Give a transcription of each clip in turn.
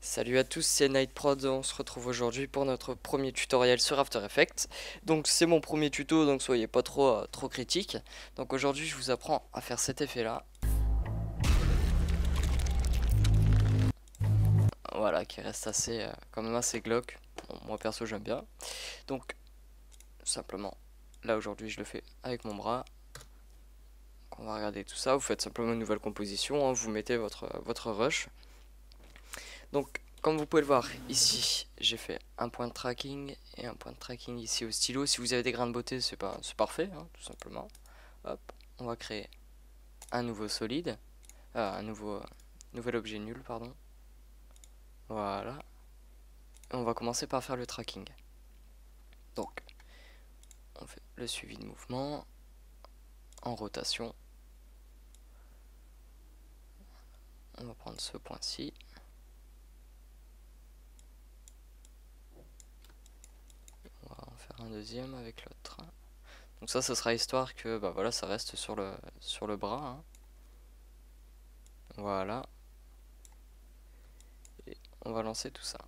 Salut à tous, c'est Nightprod, on se retrouve aujourd'hui pour notre premier tutoriel sur After Effects. Donc c'est mon premier tuto, donc soyez pas trop critiques. Donc aujourd'hui je vous apprends à faire cet effet là. Voilà, qui reste assez, quand même assez glauque. Bon, moi perso j'aime bien. Donc simplement, là aujourd'hui je le fais avec mon bras. Donc, on va regarder tout ça, vous faites simplement une nouvelle composition, hein, vous mettez votre rush. Donc, comme vous pouvez le voir ici, j'ai fait un point de tracking et un point de tracking ici au stylo. Si vous avez des grains de beauté, c'est parfait, hein, tout simplement. Hop, on va créer un nouveau solide, nouvel objet nul, pardon. Voilà. Et on va commencer par faire le tracking. Donc, on fait le suivi de mouvement en rotation. On va prendre ce point-ci. On va en faire un deuxième avec l'autre. Donc ça, ce sera histoire que bah voilà, ça reste sur le bras, hein. Voilà. Et on va lancer tout ça.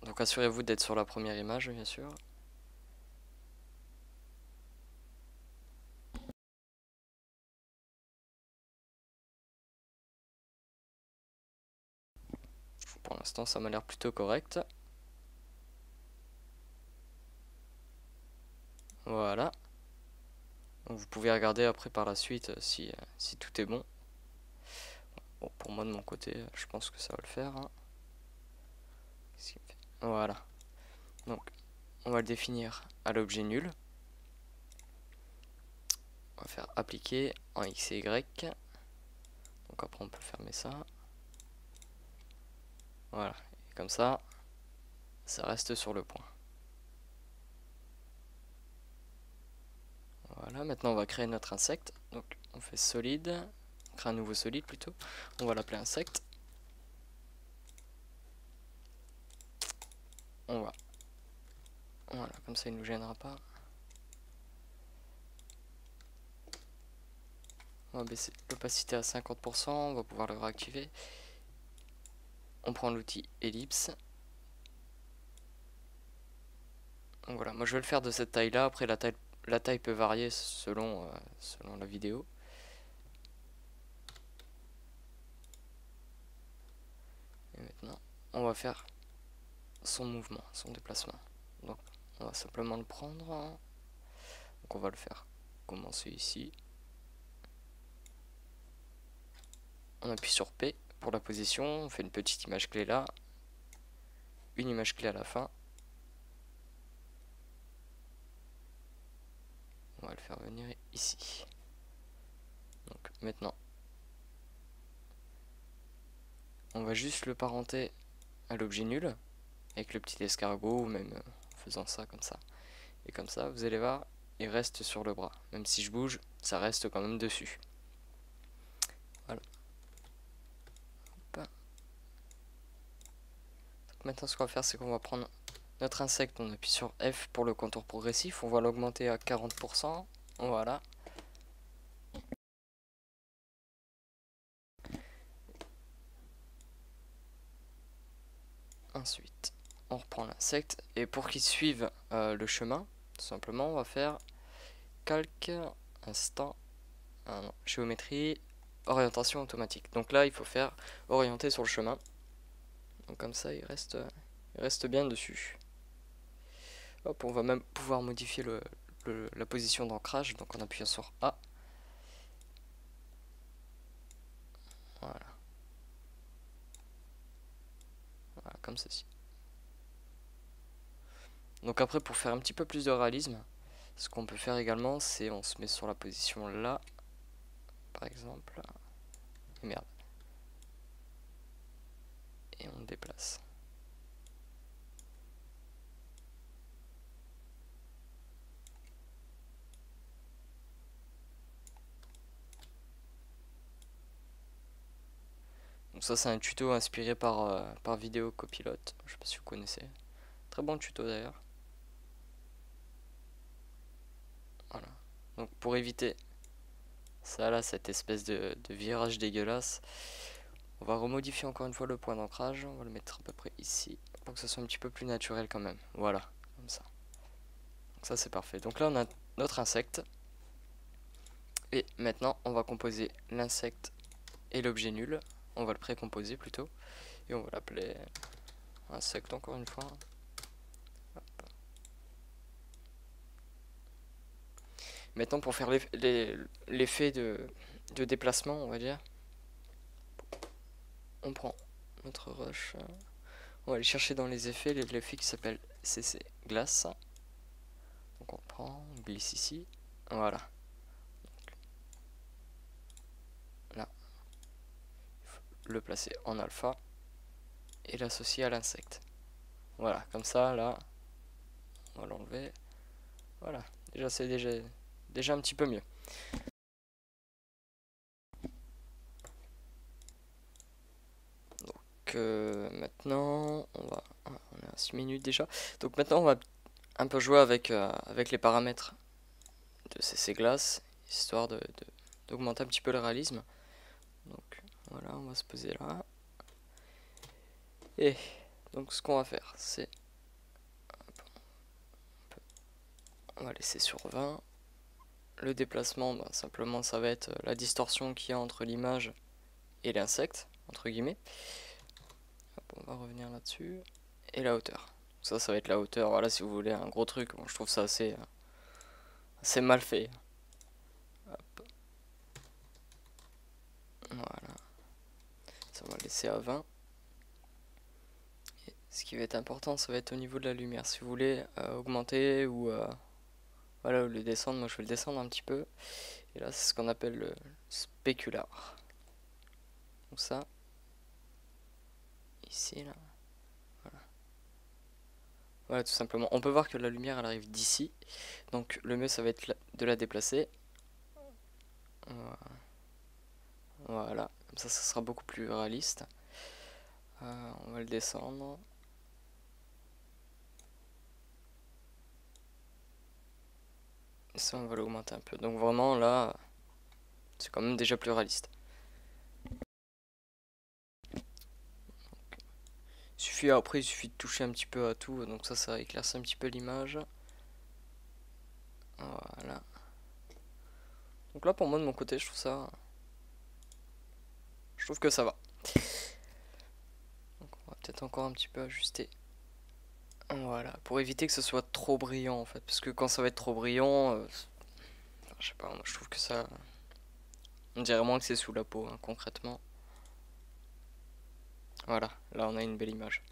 Donc assurez-vous d'être sur la première image, bien sûr. Pour l'instant, ça m'a l'air plutôt correct. Voilà. Donc vous pouvez regarder après par la suite si tout est bon. Bon, pour moi de mon côté, je pense que ça va le faire, hein. Voilà. Donc on va le définir à l'objet nul. On va faire appliquer en X et Y. Donc après on peut fermer ça. Voilà. Et comme ça reste sur le point. Voilà, maintenant on va créer notre insecte. Donc on fait solide, on crée un nouveau solide plutôt. On va l'appeler insecte. On va, voilà, comme ça il ne nous gênera pas. On va baisser l'opacité à 50%, on va pouvoir le réactiver. On prend l'outil ellipse. Donc voilà, moi je vais le faire de cette taille là, après la taille peut varier selon la vidéo. Et maintenant, on va faire son mouvement, son déplacement. Donc on va simplement le prendre, hein. Donc on va le faire commencer ici. On appuie sur P pour la position, on fait une petite image clé là, une image clé à la fin. On va le faire venir ici. Donc maintenant, on va juste le parenter à l'objet nul, avec le petit escargot, ou même en faisant ça comme ça. Et comme ça, vous allez voir, il reste sur le bras. Même si je bouge, ça reste quand même dessus. Voilà. Donc maintenant, ce qu'on va faire, c'est qu'on va prendre notre insecte, on appuie sur F pour le contour progressif, on va l'augmenter à 40%. Voilà. Ensuite, on reprend l'insecte, et pour qu'il suive le chemin, tout simplement, on va faire calque, instant, non, géométrie, orientation automatique. Donc là, il faut faire orienter sur le chemin. Donc comme ça, il reste bien dessus. Hop, on va même pouvoir modifier la position d'ancrage, donc en appuyant sur A. Voilà. Voilà, comme ceci. Donc après, pour faire un petit peu plus de réalisme, ce qu'on peut faire également, c'est on se met sur la position là, par exemple. Et merde. Et on déplace. Donc ça, c'est un tuto inspiré par Vidéo Copilote. Je sais pas si vous connaissez. Très bon tuto d'ailleurs. Voilà. Donc pour éviter ça là, cette espèce de virage dégueulasse, On va remodifier encore une fois le point d'ancrage. On va le mettre à peu près ici pour que ce soit un petit peu plus naturel quand même. Voilà, comme ça. Donc ça c'est parfait. Donc là on a notre insecte. Et maintenant on va composer l'insecte et l'objet nul. On va le précomposer plutôt. Et on va l'appeler insecte encore une fois. Hop. Maintenant pour faire l'effet de déplacement, on va dire, on prend notre rush. On va aller chercher dans les effets l'effet qui s'appelle CC glace. Donc on prend, on glisse ici. Voilà. Donc, là, il faut le placer en alpha et l'associer à l'insecte. Voilà, comme ça, là, on va l'enlever. Voilà, déjà c'est déjà un petit peu mieux. Donc maintenant, on est à 6 minutes déjà. Donc maintenant, on va un peu jouer avec les paramètres de CC glace, histoire d'augmenter un petit peu le réalisme. Donc voilà, on va se poser là. Et donc ce qu'on va faire, c'est on va laisser sur 20. Le déplacement, bah, simplement ça va être la distorsion qu'il y a entre l'image et l'insecte, entre guillemets. Hop, on va revenir là-dessus. Et la hauteur. Ça va être la hauteur. Voilà, si vous voulez un gros truc. Bon, je trouve ça assez mal fait. Hop. Voilà. Ça on va le laisser à 20. Et ce qui va être important, ça va être au niveau de la lumière. Si vous voulez augmenter ou voilà, ou le descendre, moi je vais le descendre un petit peu. Et là, c'est ce qu'on appelle le spécular. Donc ça, ici, là. Voilà. Voilà, tout simplement. On peut voir que la lumière, elle arrive d'ici. Donc le mieux, ça va être de la déplacer. Voilà. Comme ça sera beaucoup plus réaliste. On va le descendre. Et ça, on va l'augmenter un peu. Donc vraiment, là, c'est quand même déjà plus réaliste. Après, il suffit de toucher un petit peu à tout. Donc ça éclaircit un petit peu l'image. Voilà. Donc là, pour moi, de mon côté, je trouve que ça va. Donc on va peut-être encore un petit peu ajuster. Voilà, pour éviter que ce soit trop brillant en fait. Parce que quand ça va être trop brillant, je sais pas, moi, je trouve que ça... On dirait moins que c'est sous la peau, hein, concrètement. Voilà, là on a une belle image.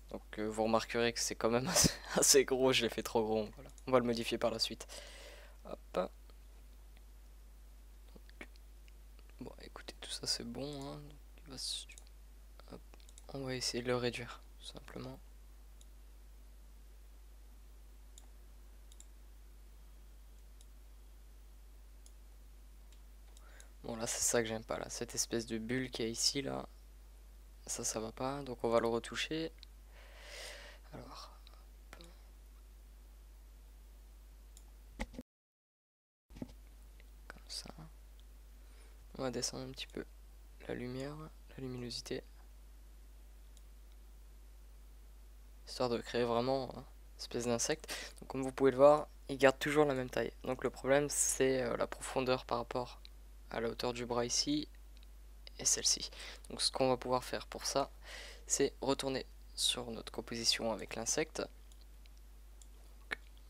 Donc vous remarquerez que c'est quand même assez gros, je l'ai fait trop gros. Voilà. On va le modifier par la suite. Hop. Donc, bon, écoutez, tout ça c'est bon. Hein. Hop. On va essayer de le réduire, tout simplement. Bon là c'est ça que j'aime pas là, cette espèce de bulle qu'il y a ici là, ça va pas, donc on va le retoucher. Alors, comme ça. On va descendre un petit peu la lumière, la luminosité. Histoire de créer vraiment une espèce d'insecte. Donc comme vous pouvez le voir, il garde toujours la même taille. Donc le problème c'est la profondeur par rapport à la hauteur du bras ici et celle-ci. Donc ce qu'on va pouvoir faire pour ça, c'est retourner sur notre composition avec l'insecte.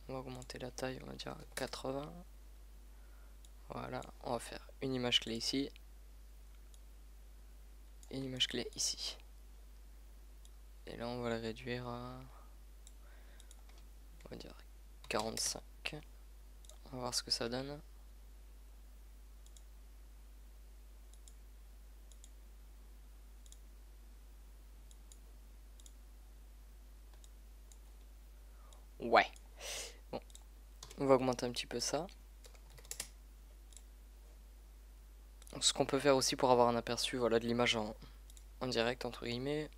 On va augmenter la taille, on va dire 80. Voilà, on va faire une image clé ici et une image clé ici. Et là on va la réduire à, on va dire 45. On va voir ce que ça donne. Ouais. Bon, on va augmenter un petit peu ça. Donc, ce qu'on peut faire aussi pour avoir un aperçu, voilà, de l'image en direct entre guillemets.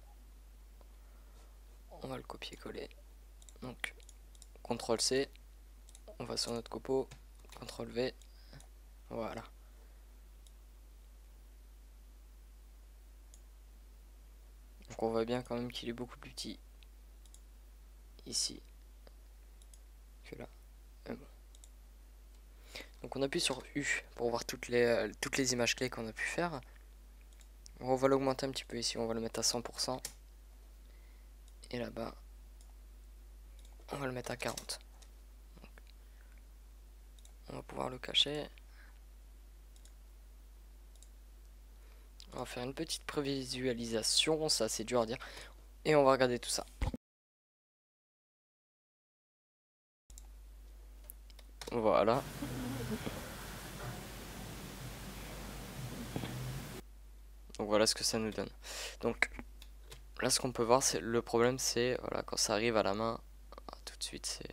On va le copier-coller. Donc CTRL C. On va sur notre copo. CTRL V. Voilà. Donc on voit bien quand même qu'il est beaucoup plus petit ici que là. Mais bon. Donc on appuie sur U pour voir toutes les images clés qu'on a pu faire. On va l'augmenter un petit peu ici, on va le mettre à 100%. Et là-bas, on va le mettre à 40. Donc, on va pouvoir le cacher. On va faire une petite prévisualisation, ça c'est dur à dire. Et on va regarder tout ça. Voilà. Donc voilà ce que ça nous donne. Donc là ce qu'on peut voir, c'est le problème, c'est voilà, quand ça arrive à la main, tout de suite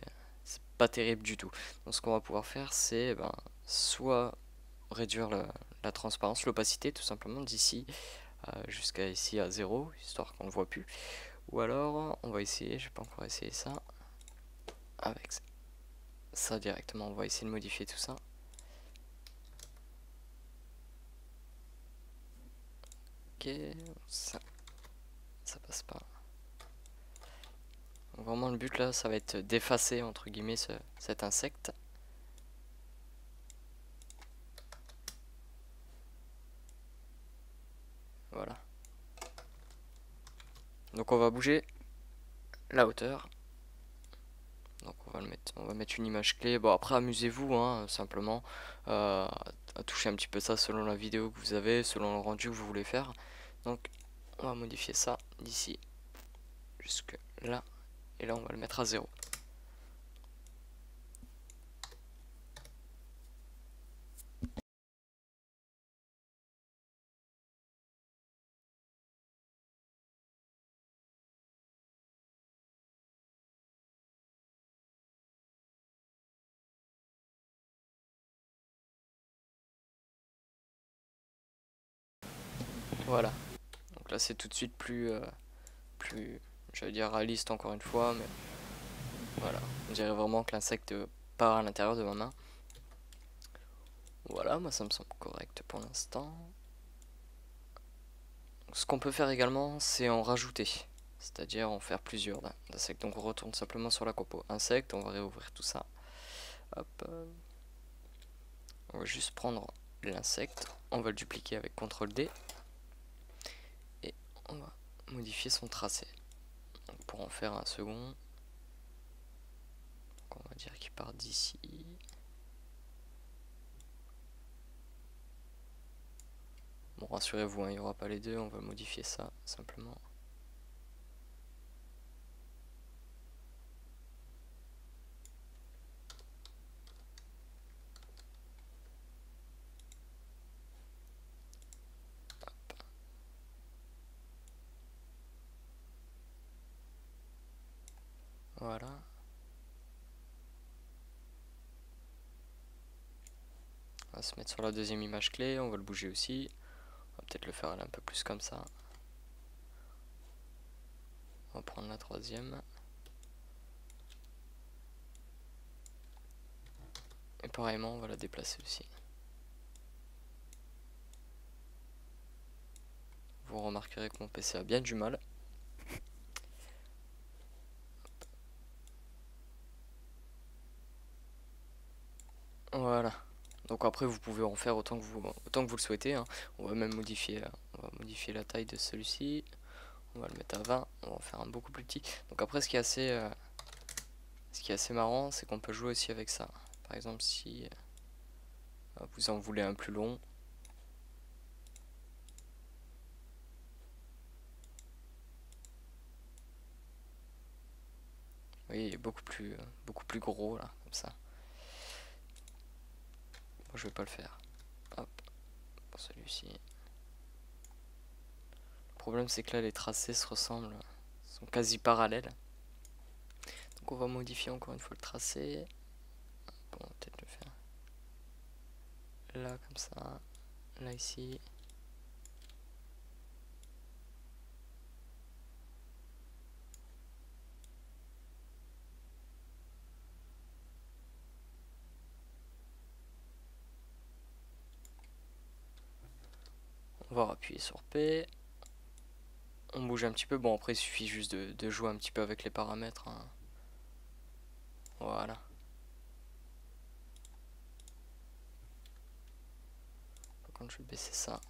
c'est pas terrible du tout. Donc ce qu'on va pouvoir faire, c'est soit réduire la transparence, l'opacité tout simplement d'ici jusqu'à ici à 0, histoire qu'on ne voit plus. Ou alors on va essayer, je vais pas encore essayer ça, avec ça directement, on va essayer de modifier tout ça. Ok, ça passe pas. Donc vraiment le but là, ça va être d'effacer entre guillemets cet insecte. Voilà. Donc on va bouger la hauteur. Donc on va mettre une image clé. Bon après amusez-vous hein, simplement à toucher un petit peu ça selon la vidéo que vous avez, selon le rendu que vous voulez faire. Donc on va modifier ça d'ici jusque là. Et là on va le mettre à 0. Voilà. Donc là c'est tout de suite plus j'allais dire réaliste encore une fois, mais voilà. On dirait vraiment que l'insecte part à l'intérieur de ma main. Voilà, moi ça me semble correct pour l'instant. Ce qu'on peut faire également, c'est en rajouter, c'est-à-dire en faire plusieurs d'insectes. Donc on retourne simplement sur la compo insecte, on va réouvrir tout ça. Hop. On va juste prendre l'insecte, on va le dupliquer avec CTRL D et on va modifier son tracé. Donc pour en faire un second, donc on va dire qu'il part d'ici. Bon, rassurez-vous, hein, il n'y aura pas les deux, on va modifier ça simplement. Voilà. On va se mettre sur la deuxième image clé, on va le bouger aussi. On va peut-être le faire aller un peu plus comme ça. On va prendre la troisième. Et pareillement, on va la déplacer aussi. Vous remarquerez que mon PC a bien du mal. Voilà. Donc après vous pouvez en faire autant que vous le souhaitez. Hein. On va même modifier la taille de celui-ci. On va le mettre à 20. On va en faire un beaucoup plus petit. Donc après ce qui est assez marrant, c'est qu'on peut jouer aussi avec ça. Par exemple si vous en voulez un plus long. Vous voyez, il est beaucoup plus gros là, comme ça. Moi je vais pas le faire. Hop, pour celui-ci. Le problème c'est que là les tracés se ressemblent, sont quasi parallèles. Donc on va modifier encore une fois le tracé. Bon, on va peut-être le faire là comme ça, là ici. On va appuyer sur P. on bouge un petit peu. Bon, après il suffit juste de jouer un petit peu avec les paramètres, hein. Voilà. Par contre je vais baisser ça.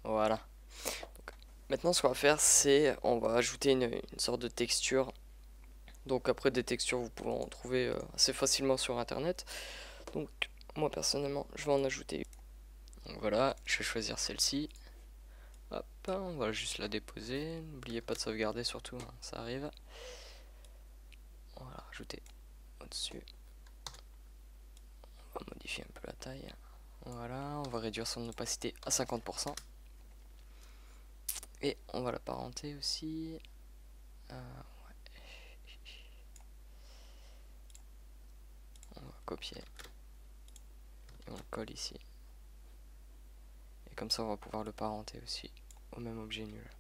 Voilà. Donc, maintenant ce qu'on va faire, c'est on va ajouter une sorte de texture. Donc après des textures vous pouvez en trouver assez facilement sur internet. Donc moi personnellement je vais en ajouter une. Donc voilà, je vais choisir celle-ci. Hop, on va juste la déposer. N'oubliez pas de sauvegarder surtout, hein, ça arrive. On va la rajouter au-dessus. On va modifier un peu la taille. Voilà, on va réduire son opacité à 50%. Et on va l'apparenter aussi. Ouais. On va copier. Et on le colle ici. Et comme ça on va pouvoir le parenter aussi au même objet nul.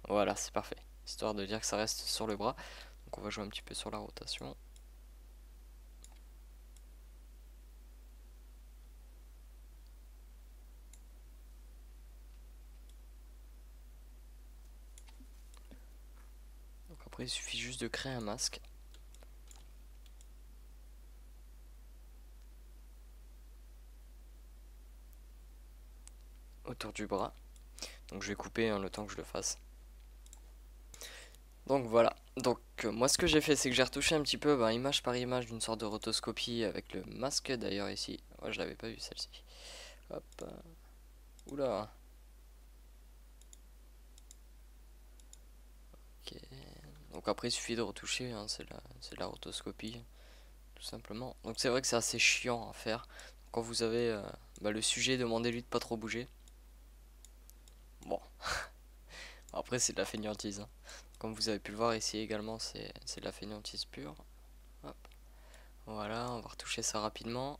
Voilà, c'est parfait. Histoire de dire que ça reste sur le bras. Donc on va jouer un petit peu sur la rotation. Donc après il suffit juste de créer un masque. Autour du bras. Donc je vais couper le temps que je le fasse. Donc voilà. Donc moi ce que j'ai fait, c'est que j'ai retouché un petit peu image par image d'une sorte de rotoscopie avec le masque d'ailleurs ici. Ouais, je l'avais pas vu celle-ci. Hop. Oula. Ok. Donc après il suffit de retoucher, hein, c'est la rotoscopie tout simplement. Donc c'est vrai que c'est assez chiant à faire. Quand vous avez le sujet, demandez-lui de pas trop bouger. Bon. Après c'est de la fainéantise, hein. Comme vous avez pu le voir ici également, c'est de la fainéantise pure. Hop. Voilà, on va retoucher ça rapidement.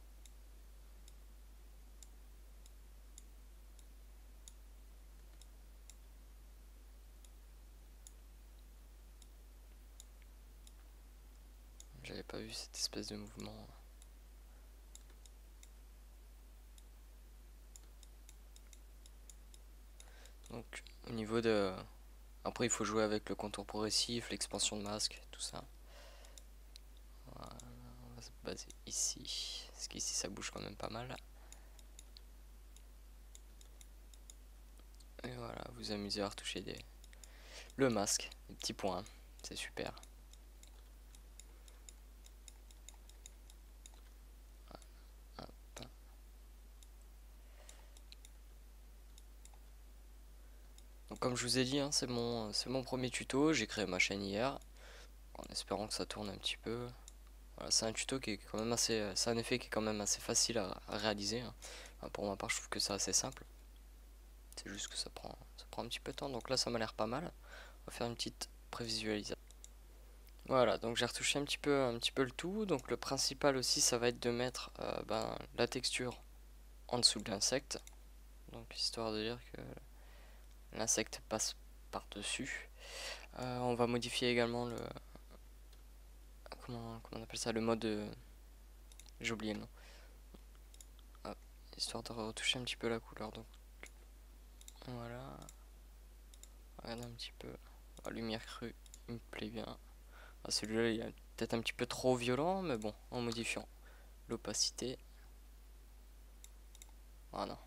J'avais pas vu cette espèce de mouvement. Donc au niveau de... Après il faut jouer avec le contour progressif, l'expansion de masque, tout ça. Voilà, on va se baser ici. Parce qu'ici ça bouge quand même pas mal. Et voilà, vous amusez à retoucher le masque, les petits points, c'est super. Hop. Donc comme je vous ai dit, hein, c'est mon premier tuto, j'ai créé ma chaîne hier, en espérant que ça tourne un petit peu. Voilà, c'est un tuto qui est quand même assez, c'est un effet qui est quand même assez facile à réaliser, hein. Enfin, pour ma part, je trouve que c'est assez simple. C'est juste que ça prend un petit peu de temps. Donc là, ça m'a l'air pas mal. On va faire une petite prévisualisation. Voilà, donc j'ai retouché un petit peu le tout. Donc le principal aussi, ça va être de mettre la texture en dessous de l'insecte. Donc histoire de dire que l'insecte passe par-dessus. On va modifier également le... Comment on appelle ça? Le mode... J'ai oublié le nom. Hop, histoire de retoucher un petit peu la couleur. Donc voilà. Regarde un petit peu. La lumière crue, il me plaît bien. Ah, celui-là, il est peut-être un petit peu trop violent, mais bon, en modifiant l'opacité. Ah non.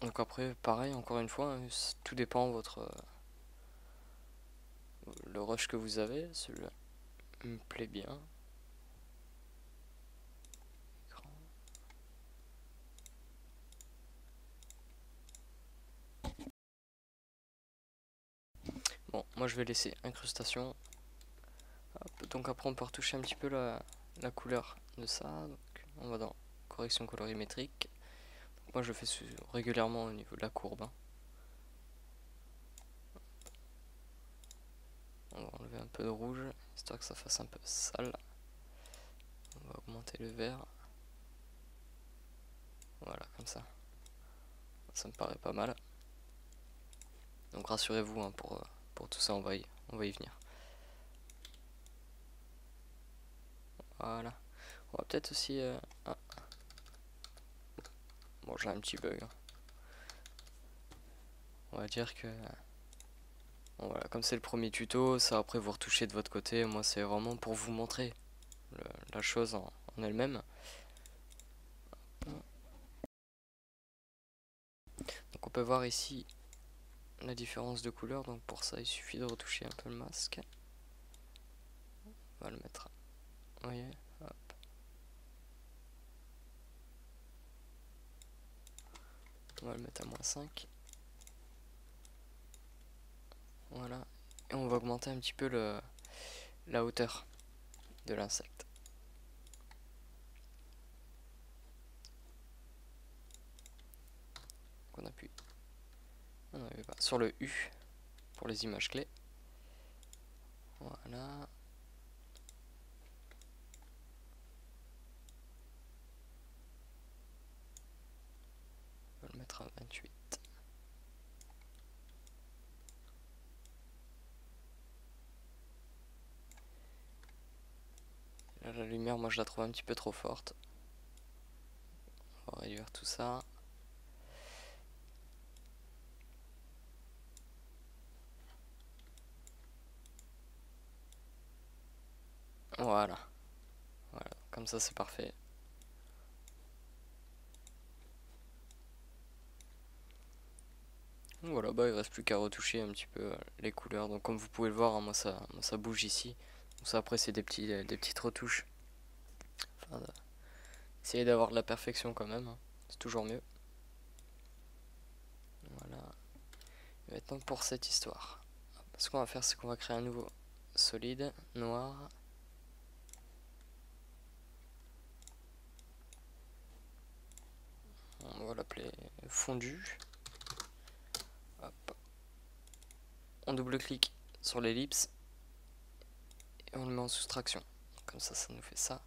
Donc après, pareil, encore une fois, hein, tout dépend le rush que vous avez. Celui-là me plaît bien. Bon, moi je vais laisser incrustation. Hop, donc après on peut retoucher un petit peu la couleur de ça. Donc on va dans correction colorimétrique. Donc moi je le fais régulièrement au niveau de la courbe, hein. On va enlever un peu de rouge, histoire que ça fasse un peu sale. On va augmenter le vert. Voilà, comme ça. Ça me paraît pas mal. Donc rassurez-vous, hein, pour tout ça, on va y venir. Voilà. On va peut-être aussi... ah. Bon, j'ai un petit bug. On va dire que... Bon, voilà, comme c'est le premier tuto, ça après vous retouchez de votre côté. Moi, c'est vraiment pour vous montrer la chose en elle-même. Donc on peut voir ici la différence de couleur. Donc pour ça, il suffit de retoucher un peu le masque. On va le mettre... Vous voyez, hop. On va le mettre à -5. Voilà. Et on va augmenter un petit peu la hauteur de l'insecte. On appuie. On n'avait pas. Sur le U pour les images clés. Voilà. On va le mettre à 28. Là, la lumière, moi je la trouve un petit peu trop forte. On va réduire tout ça. Voilà. Voilà, comme ça c'est parfait. Voilà, bah il reste plus qu'à retoucher un petit peu les couleurs. Donc comme vous pouvez le voir, hein, moi ça bouge ici. Donc ça après c'est des petites retouches. Enfin, essayer d'avoir de la perfection quand même, hein. C'est toujours mieux. Voilà. Et maintenant pour cette histoire, ce qu'on va faire c'est qu'on va créer un nouveau solide, noir. On va l'appeler fondu. Hop. On double-clique sur l'ellipse et on le met en soustraction. Comme ça, ça nous fait ça.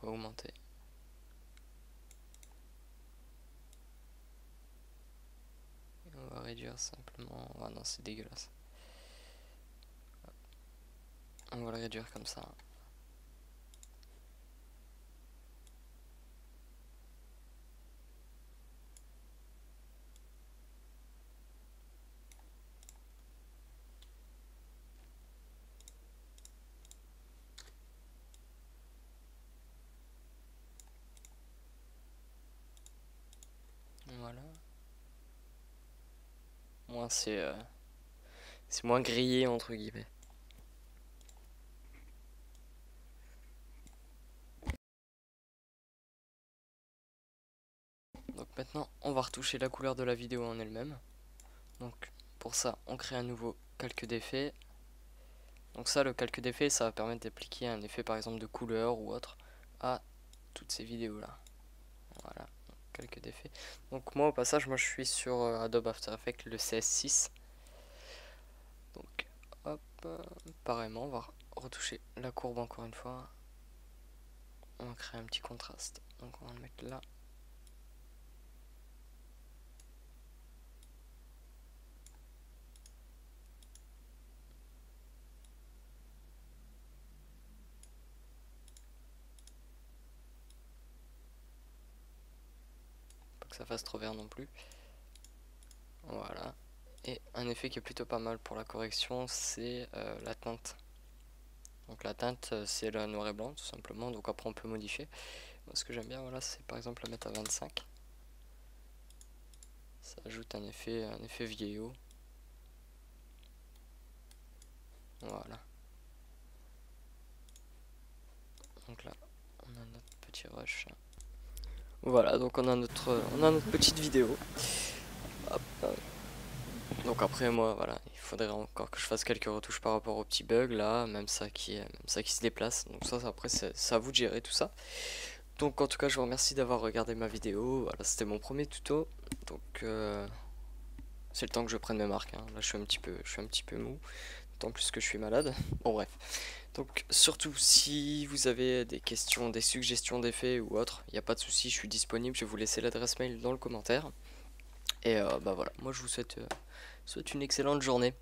On va augmenter. Et on va réduire simplement. Ah non, c'est dégueulasse. On va le réduire comme ça. Voilà. Moi, c'est moins grillé entre guillemets. Donc maintenant, on va retoucher la couleur de la vidéo en elle-même. Donc pour ça, on crée un nouveau calque d'effet. Donc ça, le calque d'effet, ça va permettre d'appliquer un effet par exemple de couleur ou autre à toutes ces vidéos là. Voilà, calque d'effet. Donc moi au passage, moi je suis sur Adobe After Effects le CS6. Donc hop, pareillement, on va retoucher la courbe encore une fois. On va créer un petit contraste. Donc on va le mettre là. Que ça fasse trop vert non plus. Voilà. Et un effet qui est plutôt pas mal pour la correction, c'est la teinte. Donc la teinte, c'est le noir et blanc tout simplement. Donc après on peut modifier. Moi ce que j'aime bien, voilà, c'est par exemple la mettre à 25. Ça ajoute un effet vieillot. Voilà. Donc là, on a notre petit rush. Voilà, donc on a notre petite vidéo. Hop. Donc après moi voilà, il faudrait encore que je fasse quelques retouches par rapport au petit bug là, même ça qui se déplace. Donc ça après c'est à vous de gérer tout ça. Donc en tout cas je vous remercie d'avoir regardé ma vidéo. Voilà, c'était mon premier tuto. Donc c'est le temps que je prenne mes marques, hein. Là je suis un petit peu mou. D'autant plus que je suis malade. Bon bref. Donc surtout si vous avez des questions, des suggestions d'effets ou autre, il n'y a pas de souci, je suis disponible. Je vais vous laisser l'adresse mail dans le commentaire. Et bah voilà, moi je vous souhaite une excellente journée.